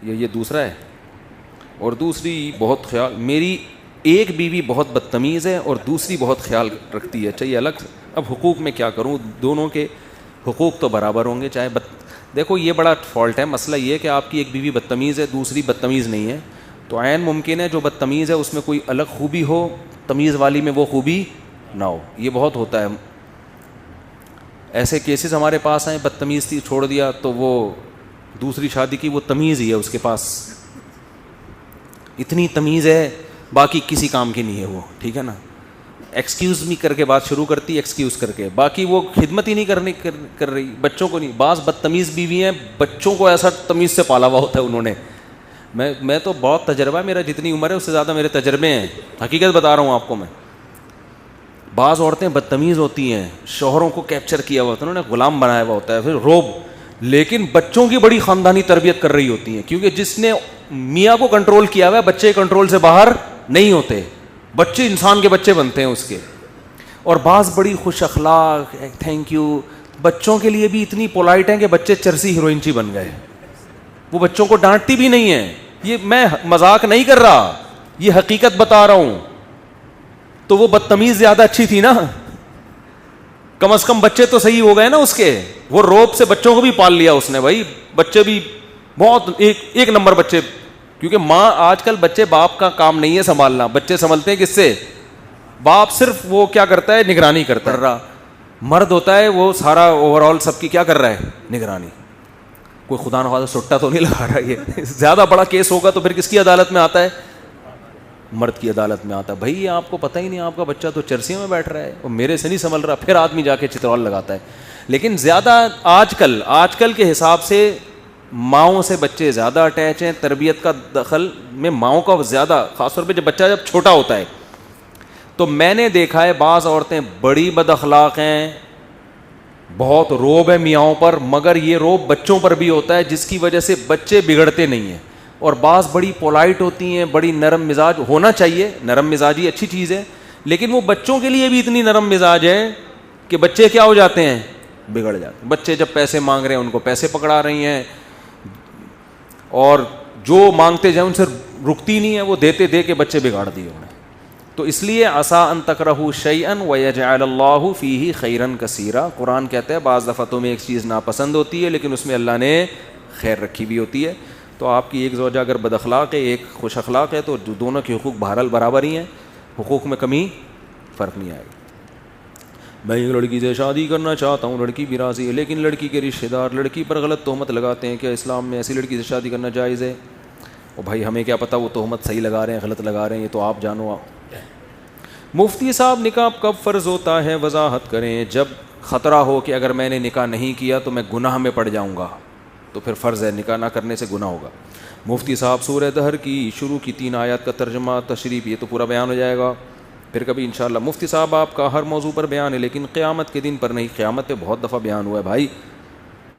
یہ دوسرا ہے. اور دوسری بہت خیال, میری ایک بیوی بہت بدتمیز ہے اور دوسری بہت خیال رکھتی ہے. چاہیے الگ. اب حقوق میں کیا کروں, دونوں کے حقوق تو برابر ہوں گے. چاہے دیکھو یہ بڑا فالٹ ہے. مسئلہ یہ ہے کہ آپ کی ایک بیوی بدتمیز ہے, دوسری بدتمیز نہیں ہے, تو عین ممکن ہے جو بدتمیز ہے اس میں کوئی الگ خوبی ہو, تمیز والی میں وہ خوبی نہ ہو. یہ بہت ہوتا ہے, ایسے کیسز ہمارے پاس آئے, بدتمیز تھی چھوڑ دیا تو وہ دوسری شادی کی, وہ تمیز ہی ہے اس کے پاس, اتنی تمیز ہے باقی کسی کام کی نہیں ہے وہ, ٹھیک ہے نا. ایکسکیوز می کر کے بات شروع کرتی, ایکسکیوز کر کے, باقی وہ خدمت ہی نہیں کر رہی, بچوں کو نہیں. بعض بدتمیز بیوی ہیں, بچوں کو ایسا تمیز سے پالا ہوا ہوتا ہے انہوں نے. میں تو بہت تجربہ ہے میرا, جتنی عمر ہے اس سے زیادہ میرے تجربے ہیں, حقیقت بتا رہا ہوں آپ کو میں. بعض عورتیں بدتمیز ہوتی ہیں, شوہروں کو کیپچر کیا ہوا ہوتا ہے, انہوں نے غلام بنایا ہوا ہوتا ہے, پھر روب, لیکن بچوں کی بڑی خاندانی تربیت کر رہی ہوتی ہیں, کیونکہ جس نے میاں کو کنٹرول کیا ہوا ہے بچے کنٹرول سے باہر نہیں ہوتے, بچے انسان کے بچے بنتے ہیں اس کے. اور بعض بڑی خوش اخلاق, تھینک یو, بچوں کے لیے بھی اتنی پولائٹ ہیں کہ بچے چرسی ہیروئنچی بن گئے, وہ بچوں کو ڈانٹتی بھی نہیں ہے. یہ میں مذاق نہیں کر رہا, یہ حقیقت بتا رہا ہوں. تو وہ بدتمیز زیادہ اچھی تھی نا, کم از کم بچے تو صحیح ہو گئے نا اس کے. وہ روب سے بچوں کو بھی پال لیا اس نے بھائی, بچے بھی بہت ایک نمبر بچے, کیونکہ ماں آج کل بچے, باپ کا کام نہیں ہے سنبھالنا, بچے سنبھلتے ہیں کس سے, باپ صرف وہ کیا کرتا ہے, نگرانی کرتا ہے. مرد ہوتا ہے وہ سارا اوور آل سب کی کیا کر رہا ہے, نگرانی. کوئی خدا نخواستہ سٹا تو نہیں لگا رہا. یہ زیادہ بڑا کیس ہوگا تو پھر کس کی عدالت میں آتا ہے, مرد کی عدالت میں آتا ہے. بھائی آپ کو پتہ ہی نہیں, آپ کا بچہ تو چرسی میں بیٹھ رہا ہے اور میرے سے نہیں سنبھل رہا, پھر آدمی جا کے چترول لگاتا ہے. لیکن زیادہ آج کل کے حساب سے ماؤں سے بچے زیادہ اٹیچ ہیں, تربیت کا دخل میں ماؤں کا زیادہ, خاص طور پہ جب بچہ جب چھوٹا ہوتا ہے. تو میں نے دیکھا ہے بعض عورتیں بڑی بد اخلاق ہیں, بہت روب ہے میاؤں پر, مگر یہ روب بچوں پر بھی ہوتا ہے جس کی وجہ سے بچے بگڑتے نہیں ہیں. اور بعض بڑی پولائٹ ہوتی ہیں, بڑی نرم مزاج, ہونا چاہیے, نرم مزاجی اچھی چیز ہے, لیکن وہ بچوں کے لیے بھی اتنی نرم مزاج ہے کہ بچے کیا ہو جاتے ہیں, بگڑ جاتے ہیں. بچے جب پیسے مانگ رہے ہیں ان کو پیسے پکڑا رہی ہیں, اور جو مانگتے جائیں ان سے رکتی نہیں ہے, وہ دیتے دے کے بچے بگاڑ دیے انہیں. تو اس لیے عسیٰ ان تکرہوا شیئا ویجعل اللہ فیہ خیرا کثیرا. قرآن کہتا ہے بعض دفعہ تمہیں ایک چیز ناپسند ہوتی ہے لیکن اس میں اللہ نے خیر رکھی بھی ہوتی ہے. تو آپ کی ایک زوجہ اگر بد اخلاق ہے, ایک خوش اخلاق ہے, تو دونوں کے حقوق بہرحال برابر ہی ہیں, حقوق میں کمی فرق نہیں آئے گا. میں ایک لڑکی سے شادی کرنا چاہتا ہوں, لڑکی بھی راضی ہے, لیکن لڑکی کے رشتہ دار لڑکی پر غلط تہمت لگاتے ہیں, کیا اسلام میں ایسی لڑکی سے شادی کرنا جائز ہے؟ اور بھائی ہمیں کیا پتہ وہ تہمت صحیح لگا رہے ہیں غلط لگا رہے ہیں, یہ تو آپ جانو. مفتی صاحب نکاح کب فرض ہوتا ہے وضاحت کریں. جب خطرہ ہو کہ اگر میں نے نکاح نہیں کیا تو میں گناہ میں پڑ جاؤں گا, تو پھر فرض ہے, نکاح نہ کرنے سے گناہ ہوگا. مفتی صاحب سورہ دہر کی شروع کی 3 آیات کا ترجمہ تشریح, یہ تو پورا بیان ہو جائے گا پھر کبھی انشاءاللہ. مفتی صاحب آپ کا ہر موضوع پر بیان ہے لیکن قیامت کے دن پر نہیں. قیامت پہ بہت دفعہ بیان ہوا ہے بھائی,